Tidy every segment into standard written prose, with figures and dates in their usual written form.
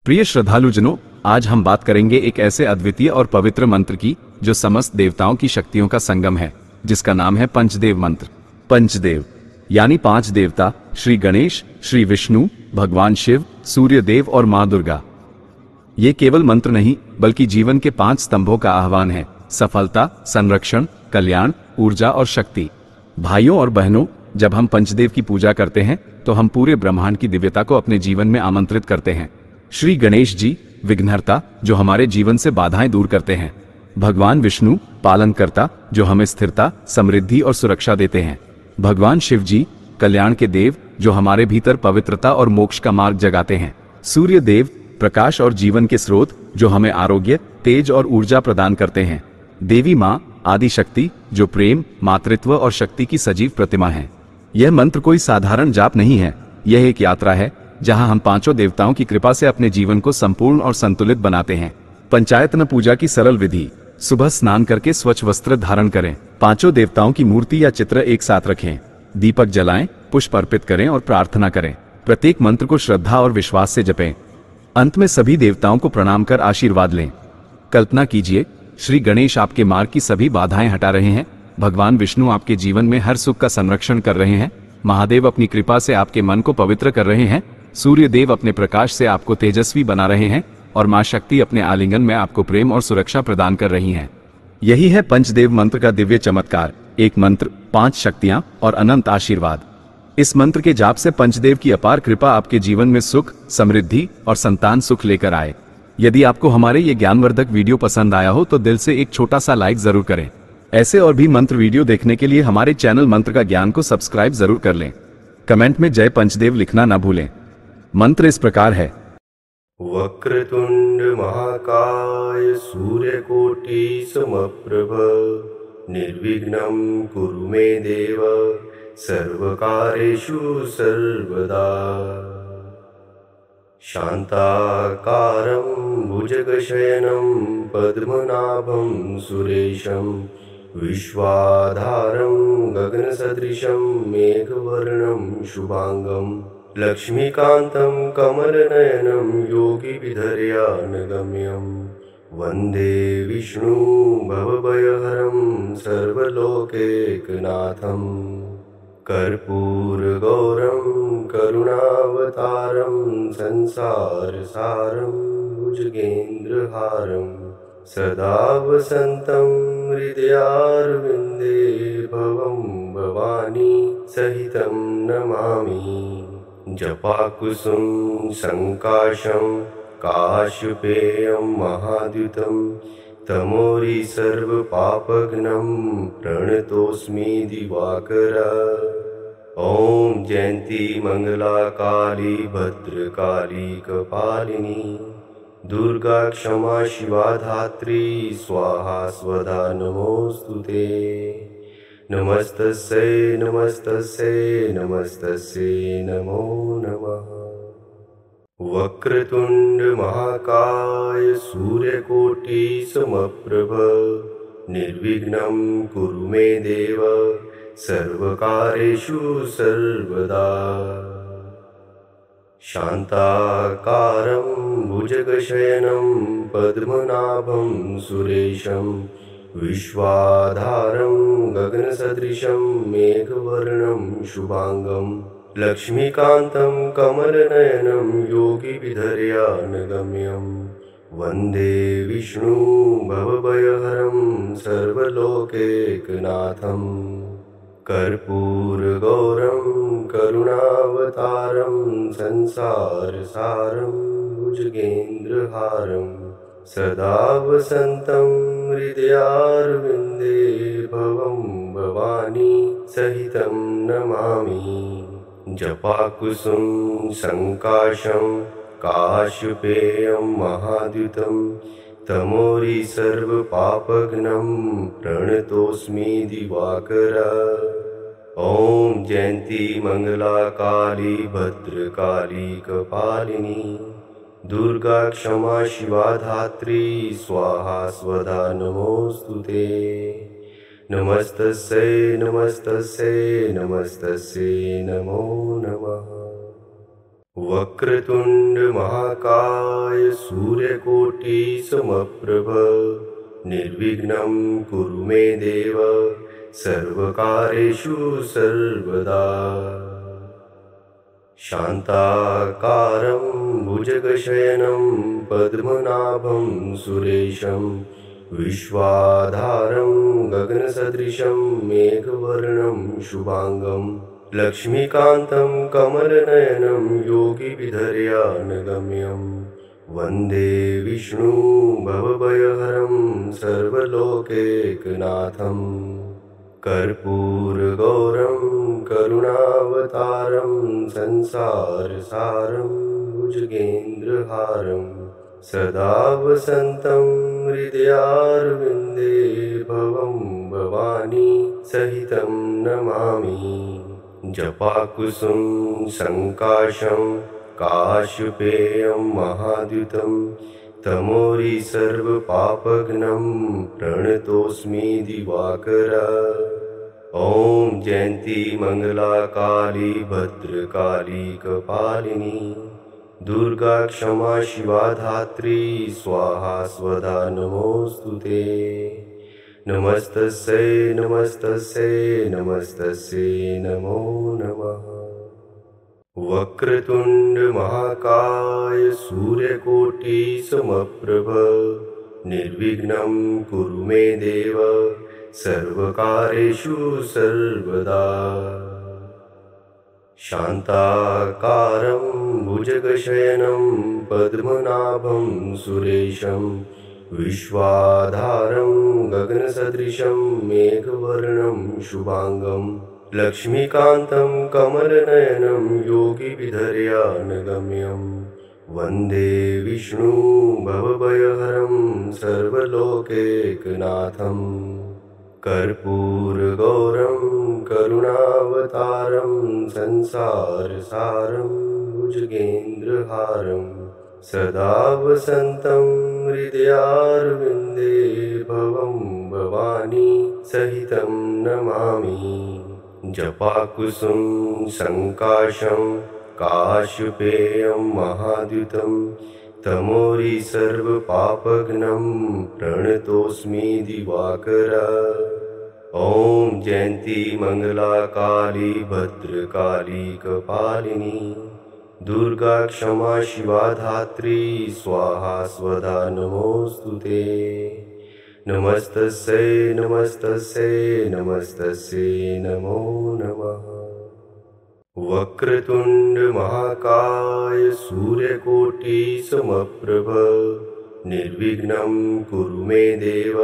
प्रिय श्रद्धालुजनों, आज हम बात करेंगे एक ऐसे अद्वितीय और पवित्र मंत्र की जो समस्त देवताओं की शक्तियों का संगम है, जिसका नाम है पंचदेव मंत्र। पंचदेव यानी 5 देवता, श्री गणेश, श्री विष्णु, भगवान शिव, सूर्य देव और माँ दुर्गा। ये केवल मंत्र नहीं बल्कि जीवन के 5 स्तंभों का आह्वान है: सफलता, संरक्षण, कल्याण, ऊर्जा और शक्ति। भाइयों और बहनों, जब हम पंचदेव की पूजा करते हैं तो हम पूरे ब्रह्मांड की दिव्यता को अपने जीवन में आमंत्रित करते हैं। श्री गणेश जी विघ्नहर्ता, जो हमारे जीवन से बाधाएं दूर करते हैं। भगवान विष्णु पालनकर्ता, जो हमें स्थिरता, समृद्धि और सुरक्षा देते हैं। भगवान शिव जी कल्याण के देव, जो हमारे भीतर पवित्रता और मोक्ष का मार्ग जगाते हैं। सूर्य देव प्रकाश और जीवन के स्रोत, जो हमें आरोग्य, तेज और ऊर्जा प्रदान करते हैं। देवी माँ आदि शक्ति, जो प्रेम, मातृत्व और शक्ति की सजीव प्रतिमा है। यह मंत्र कोई साधारण जाप नहीं है, यह एक यात्रा है जहां हम 5 देवताओं की कृपा से अपने जीवन को संपूर्ण और संतुलित बनाते हैं। पंचायतन पूजा की सरल विधि: सुबह स्नान करके स्वच्छ वस्त्र धारण करें, 5 देवताओं की मूर्ति या चित्र एक साथ रखें, दीपक जलाएं, पुष्प अर्पित करें और प्रार्थना करें। प्रत्येक मंत्र को श्रद्धा और विश्वास से जपें। अंत में सभी देवताओं को प्रणाम कर आशीर्वाद लें। कल्पना कीजिए, श्री गणेश आपके मार्ग की सभी बाधाएं हटा रहे हैं, भगवान विष्णु आपके जीवन में हर सुख का संरक्षण कर रहे हैं, महादेव अपनी कृपा से आपके मन को पवित्र कर रहे हैं, सूर्य देव अपने प्रकाश से आपको तेजस्वी बना रहे हैं और मां शक्ति अपने आलिंगन में आपको प्रेम और सुरक्षा प्रदान कर रही हैं। यही है पंचदेव मंत्र का दिव्य चमत्कार: एक मंत्र, 5 शक्तियां और अनंत आशीर्वाद। इस मंत्र के जाप से पंचदेव की अपार कृपा आपके जीवन में सुख, समृद्धि और संतान सुख लेकर आए। यदि आपको हमारे ये ज्ञानवर्धक वीडियो पसंद आया हो तो दिल से एक छोटा सा लाइक जरूर करें। ऐसे और भी मंत्र वीडियो देखने के लिए हमारे चैनल मंत्र का ज्ञान को सब्सक्राइब जरूर कर लें। कमेंट में जय पंचदेव लिखना ना भूलें। मंत्र इस प्रकार है: वक्रतुंड महाकाय सूर्यकोटि समप्रभ निर्विघ्नं कुरु मे देव सर्वकार्येषु सर्वदा। शान्ताकारं भुजगशयनं पद्मनाभं सुरेशं विश्वाधारं गगनसदृशं मेघवर्णं शुभांगं लक्ष्मीकान्तं कमलनयनं योगिविधर्यानगम्यं वन्दे विष्णु भवभयहरं सर्वलोकैकनाथं कर्पूरगौरं करुणावतारं संसारसारं भुजगेन्द्रहारं सदा वसन्तं हृदयारविन्दे भवं भवानी सहितं नमामि। जपाकुसुम संकाशं काश्यपेयं महाद्युतं तमोरि सर्वपापघ्नं प्रणतोऽस्मि दिवाकर। ॐ जयन्ती मंगला काली भद्रकाली कपालिनी दुर्गा क्षमा शिवा धात्री स्वाहा स्वधा नमोस्तुते। नमस्तस्यै नमस्तस्यै नमस्तस्यै नमो नमः। वक्रतुंड महाकाय सूर्यकोटि समप्रभ निर्विघ्नं कुरु मे देव सर्वकार्येषु सर्वदा। शान्ताकारं भुजगशयनं पद्मनाभं सुरेशं विश्वाधारं गगनसदृशं मेघवर्णं शुभांगं लक्ष्मीकान्तं कमलनयनं योगिविधर्यानगम्यं वन्दे विष्णु भवभयहरं सर्वलोकैकनाथं कर्पूरगौरं करुणावतारं संसारसारं भुजगेन्द्रहारं सदा वसन्तं हृदयारविन्दे भवं भवानी सहितं नमामि। जपाकुसुम संकाशं काश्यपेयं महाद्युतं तमोरि सर्वपापघ्नं प्रणतोऽस्मि दिवाकर। ॐ जयन्ती मंगला काली भद्रकाली कपालिनी दुर्गा क्षमा शिवा धात्री स्वाहा स्वधा नमोस्तुते। नमस्तस्यै नमस्तस्यै नमस्तस्यै नमो नमः। वक्रतुंड महाकाय सूर्यकोटि समप्रभ निर्विघ्नं कुरु मे देव सर्वकार्येषु सर्वदा। शान्ताकारं भुजगशयनं पद्मनाभं सुरेशं विश्वाधारं गगनसदृशं मेघवर्णं शुभांगं लक्ष्मीकान्तं कमलनयनं योगिविधर्यानगम्यं वन्दे विष्णु भवभयहरं सर्वलोकैकनाथं कर्पूरगौरं करुणावतारं संसारसारं भुजगेन्द्रहारं सदा वसन्तं हृदयारविन्दे भवं भवानी सहितं नमामि। जपाकुसुम संकाशं काशपेयं महाद्युतं तमोरि सर्वपापघ्नं प्रणतोऽस्मि दिवाकर। ॐ जयन्ती मंगला काली भद्रकाली कपालिनी दुर्गा क्षमा शिवा धात्री स्वाहा स्वधा नमोस्तुते। नमस्तस्यै नमस्तस्यै नमस्तस्यै नमो नमः। वक्रतुंड महाकाय सूर्यकोटि समप्रभ निर्विघ्नं कुरु मे देव सर्वकार्येषु सर्वदा। शान्ताकारं भुजगशयनं पद्मनाभं सुरेशं विश्वाधारं गगनसदृशं मेघवर्णं शुभांगं लक्ष्मीकान्तं कमलनयनं योगिविधर्यानगम्यं वन्दे विष्णु भवभयहरं सर्वलोकैकनाथं कर्पूरगौरं करुणावतारं संसारसारं भुजगेन्द्रहारं सदा वसन्तं हृदयारविन्दे भवं भवानी सहितं नमामि। जपाकुसुम संकाशं काशपेयं महाद्युतं तमोरि सर्वपापघ्नं प्रणतोऽस्मि दिवाकर। ॐ जयन्ती मंगला काली भद्रकाली कपालिनी दुर्गा क्षमा शिवा धात्री स्वाहा स्वधा नमोस्तुते। नमस्तस्यै नमस्तस्यै नमस्तस्यै नमो नमः। वक्रतुंड महाकाय सूर्यकोटि समप्रभ निर्विघ्नं कुरु मे देव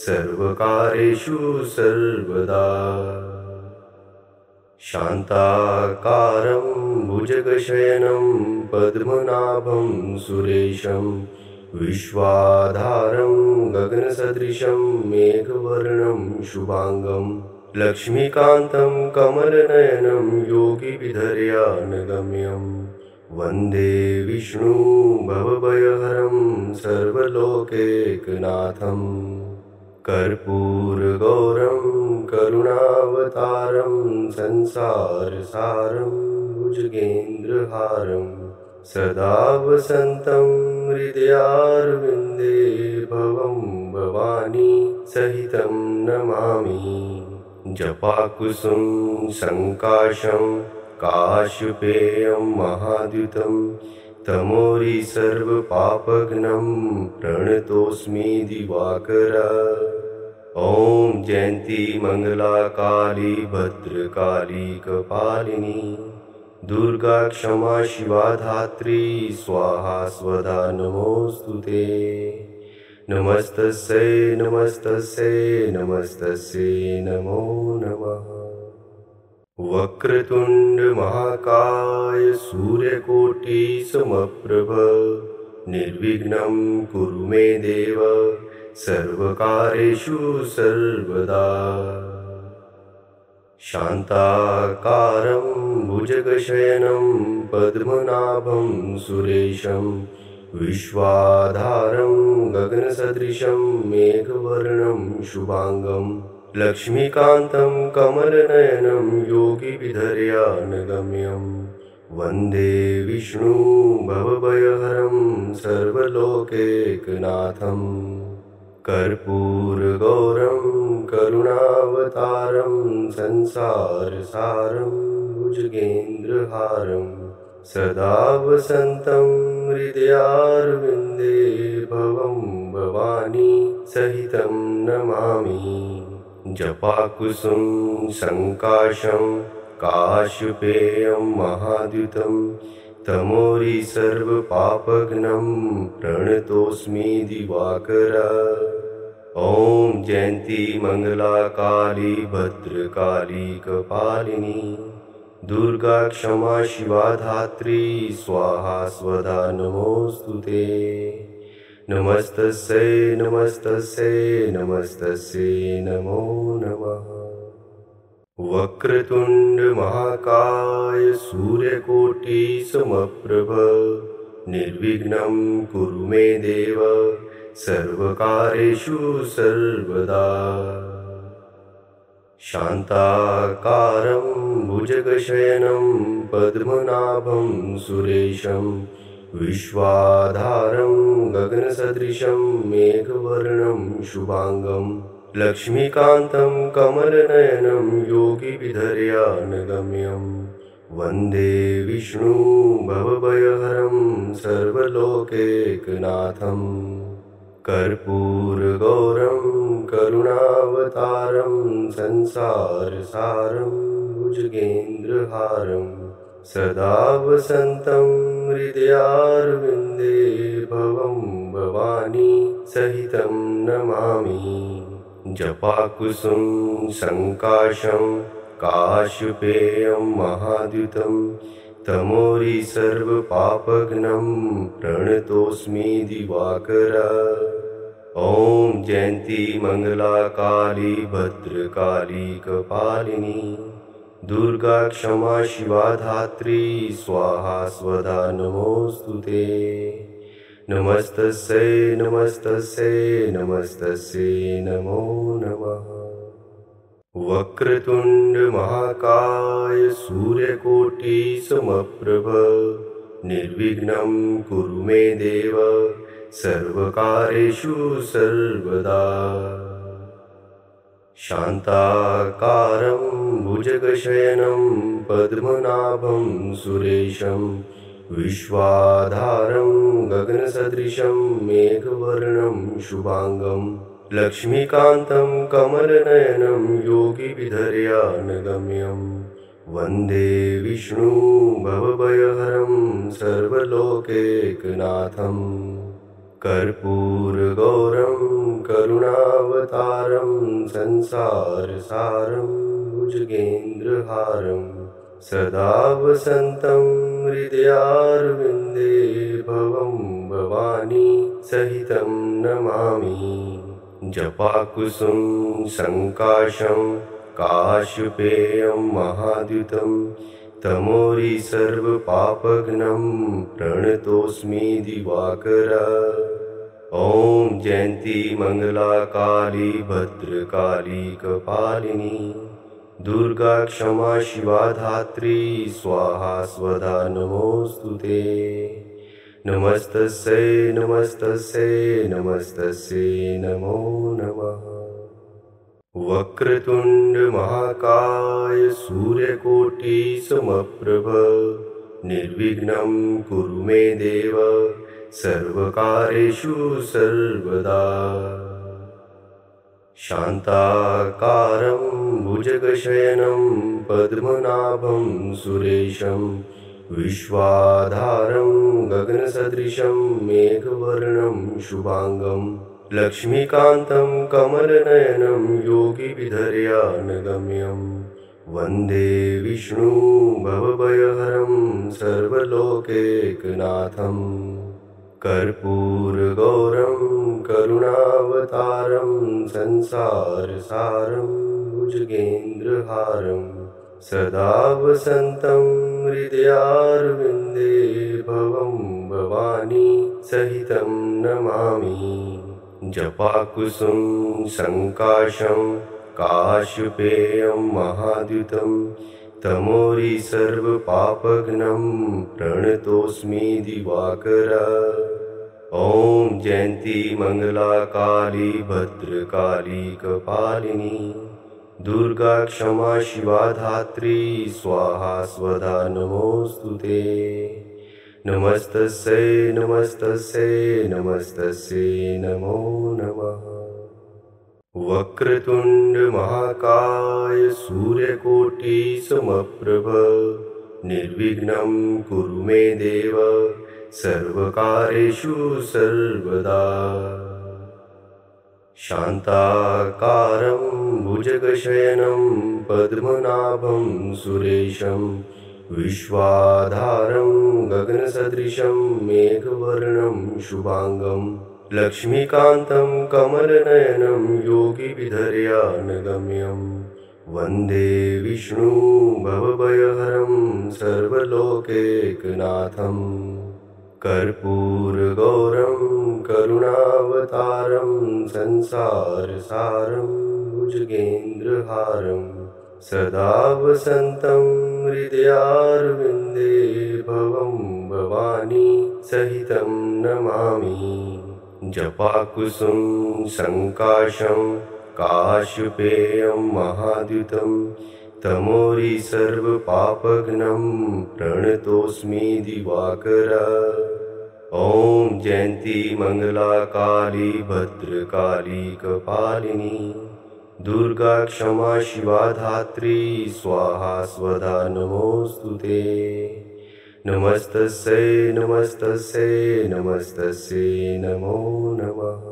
सर्वकार्येषु सर्वदा। शान्ताकारं भुजगशयनं पद्मनाभं सुरेशं विश्वाधारं गगनसदृशं मेघवर्णं शुभांगं लक्ष्मीकान्तं कमलनयनं योगिविधर्यानगम्यं वन्दे विष्णु भवभयहरं सर्वलोकैकनाथं कर्पूरगौरं करुणावतारं संसारसारं भुजगेन्द्रहारं सदा वसन्तं हृदयारविन्दे भवं भवानी सहितं नमामि। जपाकुसुम संकाशं काशपेयं महाद्युतं तमोरि सर्वपापघ्नं प्रणतोऽस्मि दिवाकर। ॐ जयन्ती मंगला काली भद्रकाली कपालिनी दुर्गा क्षमा शिवा धात्री स्वाहा स्वधा नमोस्तुते। नमस्तस्यै नमस्तस्यै नमस्तस्यै नमो नमः। वक्रतुंड महाकाय सूर्यकोटि समप्रभ निर्विघ्नं कुरु मे देव सर्वकार्येषु सर्वदा। शान्ताकारं भुजगशयनं पद्मनाभं सुरेशं विश्वाधारं गगनसदृशं मेघवर्णं शुभांगं लक्ष्मीकान्तं कमलनयनं योगिविधर्यानगम्यं वन्दे विष्णु भवभयहरं सर्वलोकैकनाथं कर्पूरगौरं करुणावतारं संसारसारं भुजगेन्द्रहारं सदा वसन्तं हृदयारविन्दे भवं भवानी सहितं नमामि। जपाकुसुम संकाशं काशपेयं महाद्युतं तमोरि सर्वपापघ्नं प्रणतोऽस्मि दिवाकर। ॐ जयन्ती मंगला काली भद्रकाली कपालिनी दुर्गा क्षमा शिवा धात्री स्वाहा स्वधा नमोस्तुते। नमस्तस्यै नमस्तस्यै नमस्तस्यै नमो नमः। वक्रतुंड महाकाय सूर्यकोटि समप्रभ निर्विघ्नं कुरु मे देव सर्वकार्येषु सर्वदा। शान्ताकारं भुजगशयनं पद्मनाभं सुरेशं विश्वाधारं गगनसदृशं मेघवर्णं शुभांगं लक्ष्मीकान्तं कमलनयनं योगिविधर्यानगम्यं वन्दे विष्णु भवभयहरं सर्वलोकैकनाथं कर्पूरगौरं करुणावतारं संसारसारं भुजगेन्द्रहारं सदा वसन्तं हृदयारविन्दे भवं भवानी सहितं नमामि। जपाकुसुम संकाशं काशपेयं महाद्युतं तमोरि सर्वपापघ्नं प्रणतोऽस्मि दिवाकर। ॐ जयन्ती मंगला काली भद्रकाली कपालिनी दुर्गा क्षमा शिवा धात्री स्वाहा स्वधा नमोस्तुते। नमस्तस्यै नमस्तस्यै नमस्तस्यै नमो नमः। वक्रतुंड महाकाय सूर्यकोटि समप्रभ निर्विघ्नं कुरु मे देव सर्वकार्येषु सर्वदा। शान्ताकारं भुजगशयनं पद्मनाभं सुरेशं विश्वाधारं गगनसदृशं मेघवर्णं शुभांगं लक्ष्मीकान्तं कमलनयनं योगिविधर्यानगम्यं वन्दे विष्णु भवभयहरं सर्वलोकैकनाथं कर्पूरगौरं करुणावतारं संसारसारं भुजगेन्द्रहारं सदा वसन्तं हृदयारविन्दे भवं भवानी सहितं नमामि। जपाकुसुम संकाशं काशपेयं महाद्युतं तमोरि सर्वपापघ्नं प्रणतोऽस्मि दिवाकर। ॐ जयन्ती मंगला काली भद्रकाली कपालिनी दुर्गा क्षमा शिवा धात्री स्वाहा स्वधा नमोस्तुते। नमस्तस्यै नमस्तस्यै नमस्तस्यै नमो नमः। वक्रतुंड महाकाय सूर्यकोटि समप्रभ निर्विघ्नं कुरु मे देव सर्वकार्येषु सर्वदा। शान्ताकारं भुजगशयनं पद्मनाभं सुरेशं विश्वाधारं गगनसदृशं मेघवर्णं शुभांगं लक्ष्मीकान्तं कमलनयनं योगिविधर्यानगम्यं वन्दे विष्णु भवभयहरं सर्वलोकैकनाथं कर्पूरगौरं करुणावतारं संसारसारं भुजगेन्द्रहारं सदा वसन्तं हृदयारविन्दे भवं भवानी सहितं नमामि। जपाकुसुम संकाशं काशपेयं महाद्युतं तमोरि सर्वपापघ्नं प्रणतोऽस्मि दिवाकर। ॐ जयन्ती मङ्गला काली भद्रकाली कपालिनी दुर्गा क्षमा शिवा धात्री स्वाहा स्वधा नमोऽस्तुते। नमस्तस्यै नमस्तस्यै नमस्तस्यै नमो नमः। वक्रतुंड महाकाय सूर्यकोटि समप्रभ निर्विघ्नं कुरु मे देव सर्वकार्येषु सर्वदा। शान्ताकारं भुजगशयनं पद्मनाभं सुरेशं विश्वाधारं गगनसदृशं मेघवर्णं शुभांगं लक्ष्मीकान्तं कमलनयनं योगिविधर्यानगम्यं वन्दे विष्णु भवभयहरं सर्वलोकैकनाथं। कर्पूरगौरं करुणावतारं संसारसारं भुजगेन्द्रहारं सदा वसन्तं हृदयारविन्दे भवं भवानी सहितं नमामि। जपाकुसुम संकाशं काश्यपेयं महाद्युतं तमोरि सर्वपापघ्नं प्रणतोऽस्मि दिवाकर। ॐ जयन्ती मङ्गला काली भद्रकाली कपालिनी दुर्गा क्षमा शिवा धात्री स्वाहा स्वधा नमोऽस्तुते। नमस्तस्यै नमस्तस्यै नमस्तस्यै नमो नमः।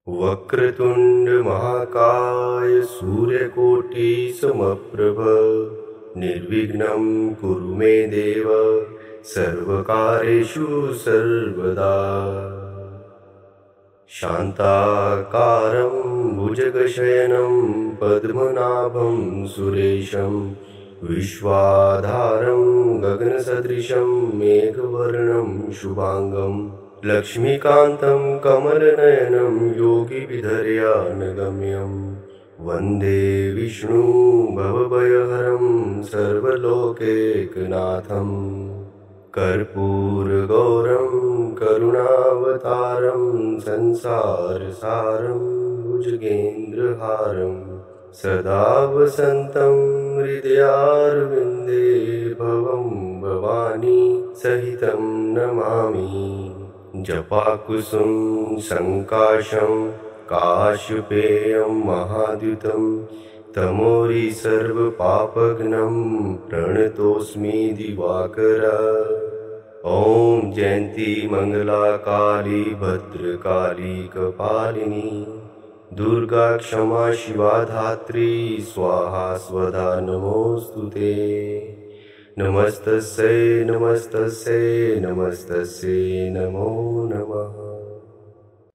वक्रतुंड महाकाय सूर्यकोटि समप्रभ निर्विघ्नं कुरु मे देव सर्वकार्येषु सर्वदा। शान्ताकारं भुजगशयनं पद्मनाभं सुरेशं विश्वाधारं गगनसदृशं मेघवर्णं शुभांगं लक्ष्मीकान्तं कमलनयनं योगिविधर्यानगम्यं वन्दे विष्णु भवभयहरं सर्वलोकैकनाथं। कर्पूरगौरं करुणावतारं संसारसारं भुजगेन्द्रहारं सदा वसन्तं हृदयारविन्दे भवं भवानी सहितं नमामि। जपाकुसुम संकाशं काश्यपेयं महाद्युतं तमोरि सर्वपापघ्नं प्रणतोऽस्मि दिवाकर। ॐ जयन्ती मङ्गला काली भद्रकाली कपालिनी दुर्गा क्षमा शिवा धात्री स्वाहा स्वधा नमोऽस्तुते। नमस्तस्यै नमस्तस्यै नमस्तस्यै नमो नमः।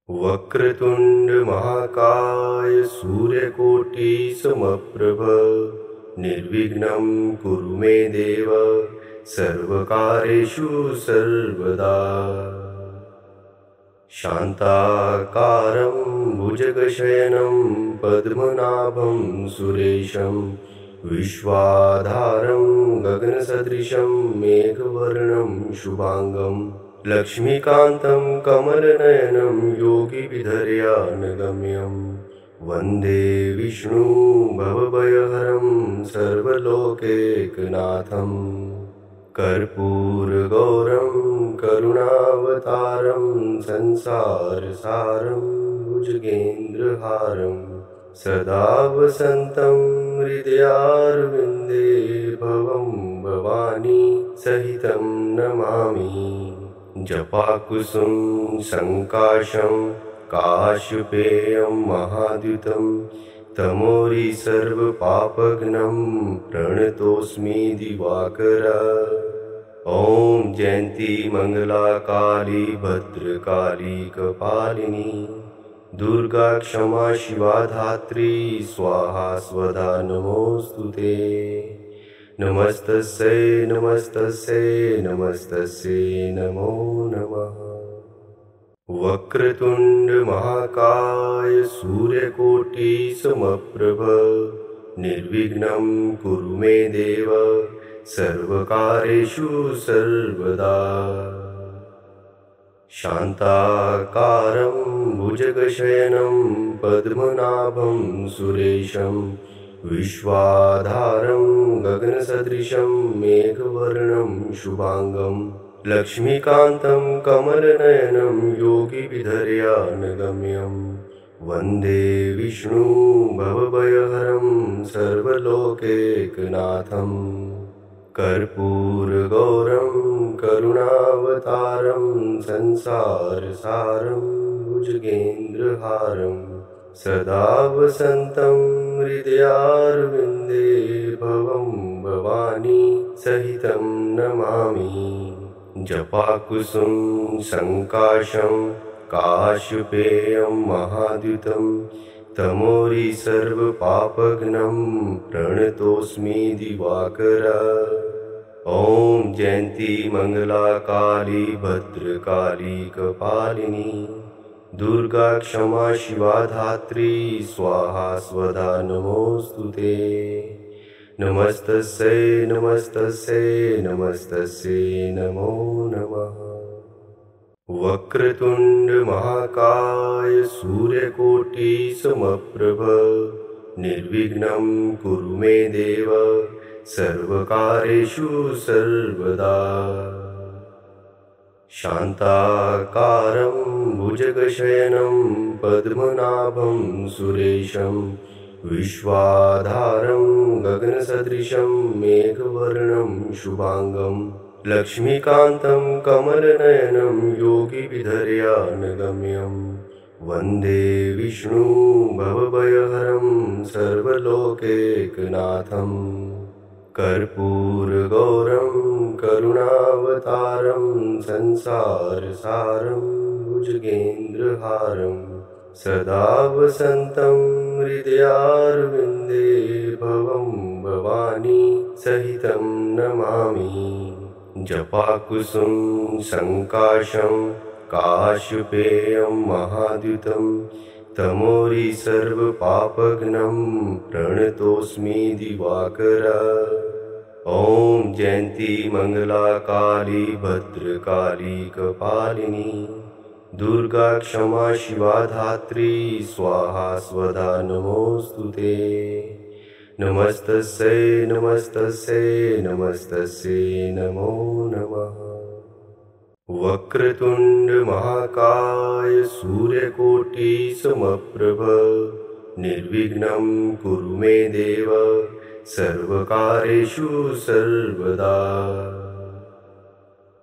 वक्रतुंड महाकाय सूर्यकोटि समप्रभ निर्विघ्नं कुरु मे देव सर्वकार्येषु सर्वदा। शान्ताकारं भुजगशयनं पद्मनाभं सुरेशं विश्वाधारं गगनसदृशं मेघवर्णं शुभांगं लक्ष्मीकान्तं कमलनयनं योगिविधर्यानगम्यं वन्दे विष्णु भवभयहरं सर्वलोकैकनाथं। कर्पूरगौरं करुणावतारं संसारसारं भुजगेन्द्रहारं सदा वसन्तं हृदयारविन्दे भवं भवानी सहितं नमामि। जपाकुसुम संकाशं काश्यपेयं महाद्युतं तमोरि सर्वपापघ्नं प्रणतोऽस्मि दिवाकर। ॐ जयन्ती मङ्गला काली भद्रकाली कपालिनी दुर्गा क्षमा शिवा धात्री स्वाहा स्वधा नमोऽस्तुते। नमस्तस्यै नमस्तस्यै नमस्तस्यै नमो नमः। वक्रतुंड महाकाय सूर्यकोटि समप्रभ निर्विघ्नं कुरु मे देव सर्वकार्येषु सर्वदा। शान्ताकारं भुजगशयनं पद्मनाभं सुरेशं विश्वाधारं गगनसदृशं मेघवर्णं शुभांगं लक्ष्मीकान्तं कमलनयनं योगिविधर्यानगम्यं वन्दे विष्णु भवभयहरं सर्वलोकैकनाथं कर्पूरगौरं करुणावतारं संसारसारं भुजगेन्द्रहारं सदा वसन्तं हृदयारविन्दे भवं भवानी सहितं नमामि। जपाकुसुम संकाशं काश्यपेयं महाद्युतं तमोरि सर्वपापघ्नं प्रणतोऽस्मि दिवाकर। ॐ जयन्ती मंगला काली भद्रकाली कपालिनी दुर्गा क्षमा शिवा धात्री स्वाहा स्वधा नमोस्तुते। नमस्तस्यै नमस्तस्यै नमस्तस्यै नमो नमः। वक्रतुंड महाकाय सूर्यकोटि समप्रभ निर्विघ्नं कुरु मे देव सर्वकार्येषु सर्वदा। शान्ताकारं भुजगशयनं पद्मनाभं सुरेशं विश्वाधारं गगनसदृशं मेघवर्णं शुभांगं लक्ष्मीकान्तं कमलनयनं योगिविधर्यानगम्यं वन्दे विष्णु भवभयहरं सर्वलोकैकनाथं कर्पूरगौरं करुणावतारं संसारसारं भुजगेन्द्रहारं सदा वसन्तं हृदयारविन्दे भवं भवानी सहितं नमामि। जपाकुसुम संकाशं काश्यपेयं महाद्युतं तमोरि सर्वपापघ्नं प्रणतोऽस्मि दिवाकर। ॐ जयन्ती मंगला काली भद्रकाली कपालिनी दुर्गा क्षमा शिवा धात्री स्वाहा स्वधा नमोस्तुते। नमस्तस्यै नमस्तस्यै नमस्तस्यै नमो नमः। वक्रतुंड महाकाय सूर्यकोटि समप्रभ निर्विघ्नं कुरु मे देव सर्वकार्येषु सर्वदा।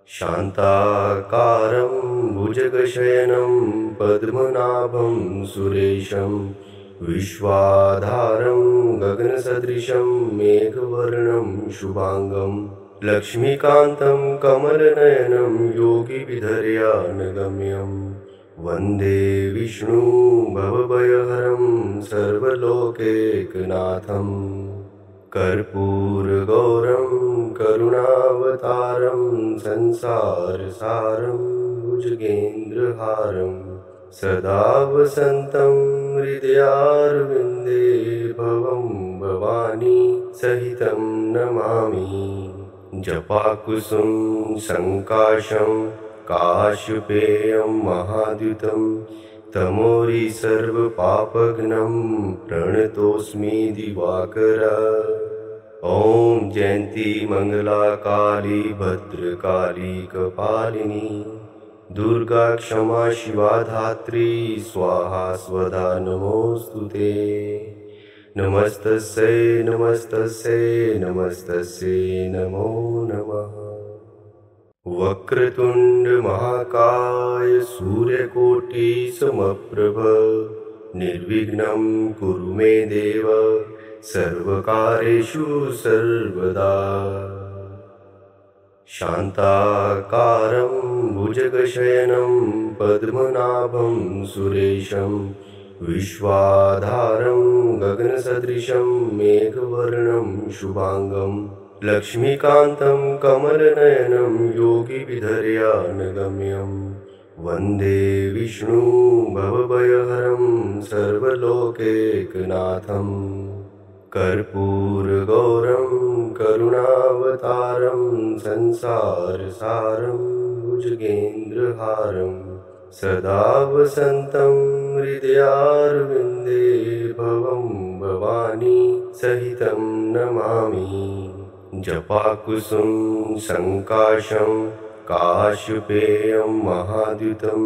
शान्ताकारं भुजगशयनं पद्मनाभं सुरेशं विश्वाधारं गगनसदृशं मेघवर्णं शुभांगं लक्ष्मीकान्तं कमलनयनं योगिविधर्यानगम्यं वन्दे विष्णु भवभयहरं सर्वलोकैकनाथं कर्पूरगौरं करुणावतारं संसारसारं भुजगेन्द्रहारं सदा वसन्तं हृदयारविन्दे भवं भवानी सहितं नमामि। जपाकुसुम संकाशं काश्यपेयं महाद्युतं तमोरि सर्वपापघ्नं प्रणतोऽस्मि दिवाकर। ॐ जयन्ती मंगला काली भद्रकाली कपालिनी दुर्गा क्षमा शिवा धात्री स्वाहा स्वधा नमोस्तुते। नमस्तस्यै नमस्तस्यै नमस्तस्यै नमो नमः। वक्रतुंड महाकाय सूर्यकोटि समप्रभ निर्विघ्नं कुरु मे देव सर्वकार्येषु सर्वदा। शान्ताकारं भुजगशयनं पद्मनाभं सुरेशं विश्वाधारं गगनसदृशं मेघवर्णं शुभांगं लक्ष्मीकान्तं कमलनयनं योगिविधर्यानगम्यं वन्दे विष्णु भवभयहरं सर्वलोकैकनाथं कर्पूरगौरं करुणावतारं संसारसारं भुजगेन्द्रहारं सदा वसन्तं हृदयारविन्दे भवं भवानी सहितं नमामि। जपाकुसुम संकाशं काश्यपेयं महाद्युतं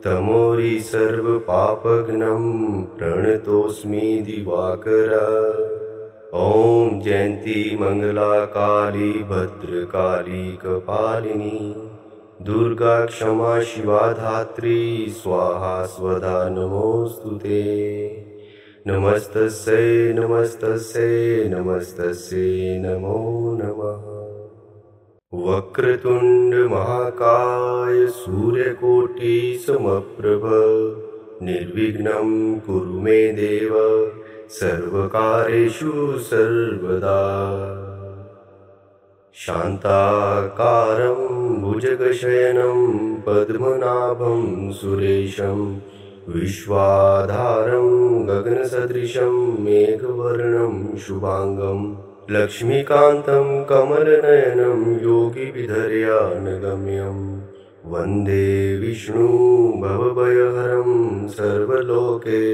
तमोरि सर्वपापघ्नं प्रणतोऽस्मि दिवाकर। ॐ जयन्ती मंगला काली भद्रकाली कपालिनी दुर्गा क्षमा शिवा धात्री स्वाहा स्वधा नमोस्तुते। नमस्तस्यै नमस्तस्यै नमस्तस्यै नमो नमः। वक्रतुंड महाकाय सूर्यकोटि समप्रभ निर्विघ्नं कुरु मे देव सर्वकार्येषु सर्वदा। शान्ताकारं भुजगशयनं पद्मनाभं सुरेशं विश्वाधारं गगनसदृशं मेघवर्णं शुभांगं लक्ष्मीकान्तं कमलनयनं योगिविधर्यानगम्यं वन्दे विष्णु भवभयहरं सर्वलोकैकनाथं।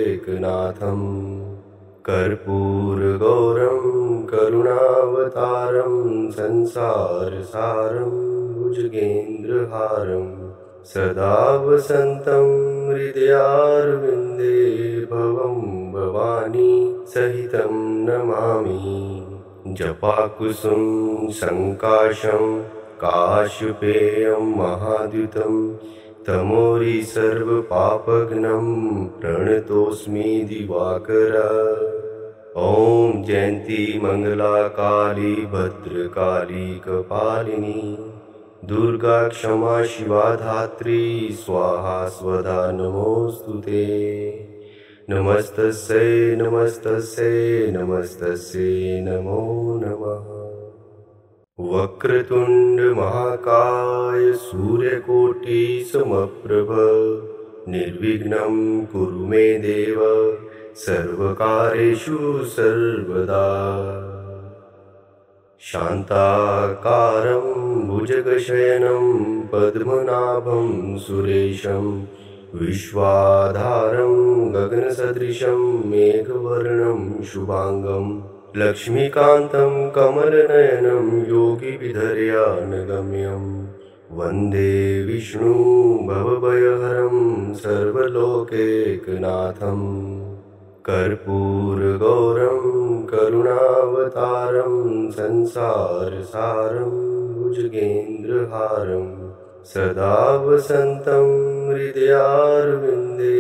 कर्पूरगौरं करुणावतारं संसारसारं भुजगेन्द्रहारं सदा वसन्तं हृदयारविन्दे भवं भवानी सहितं नमामि। जपाकुसुम संकाशं काश्यपेयं महाद्युतं तमोरि सर्वपापघ्नं प्रणतोऽस्मि दिवाकर। ॐ जयन्ती मंगला काली भद्रकाली कपालिनी दुर्गा क्षमा शिवा धात्री स्वाहा स्वधा नमोस्तुते। नमस्तस्यै नमस्तस्यै नमस्तस्यै नमो नमः। वक्रतुंड महाकाय सूर्यकोटि समप्रभ निर्विघ्नं कुरु मे देव सर्वकार्येषु सर्वदा। शान्ताकारं भुजगशयनं पद्मनाभं सुरेशं विश्वाधारं गगनसदृशं मेघवर्णं शुभांगं लक्ष्मीकान्तं कमलनयनं योगिविधर्यानगम्यं वन्दे विष्णु भवभयहरं सर्वलोकैकनाथं। कर्पूरगौरं करुणावतारं संसारसारं भुजगेन्द्रहारं सदा वसन्तं हृदयारविन्दे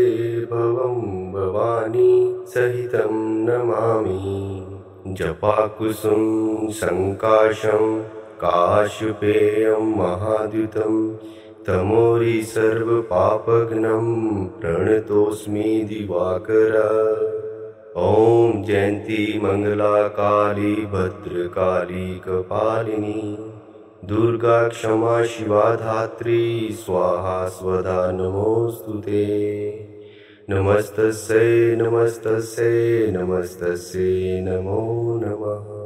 भवं भवानी सहितं नमामि। जपाकुसुम संकाशं काश्यपेयं महाद्युतं तमोरि सर्वपापघ्नं प्रणतोऽस्मि दिवाकर। ॐ जयन्ती मंगला काली भद्रकाली कपालिनी दुर्गा क्षमा शिवा धात्री स्वाहा स्वधा नमोस्तुते। नमस्तस्यै नमस्तस्यै नमस्तस्यै नमो नमः।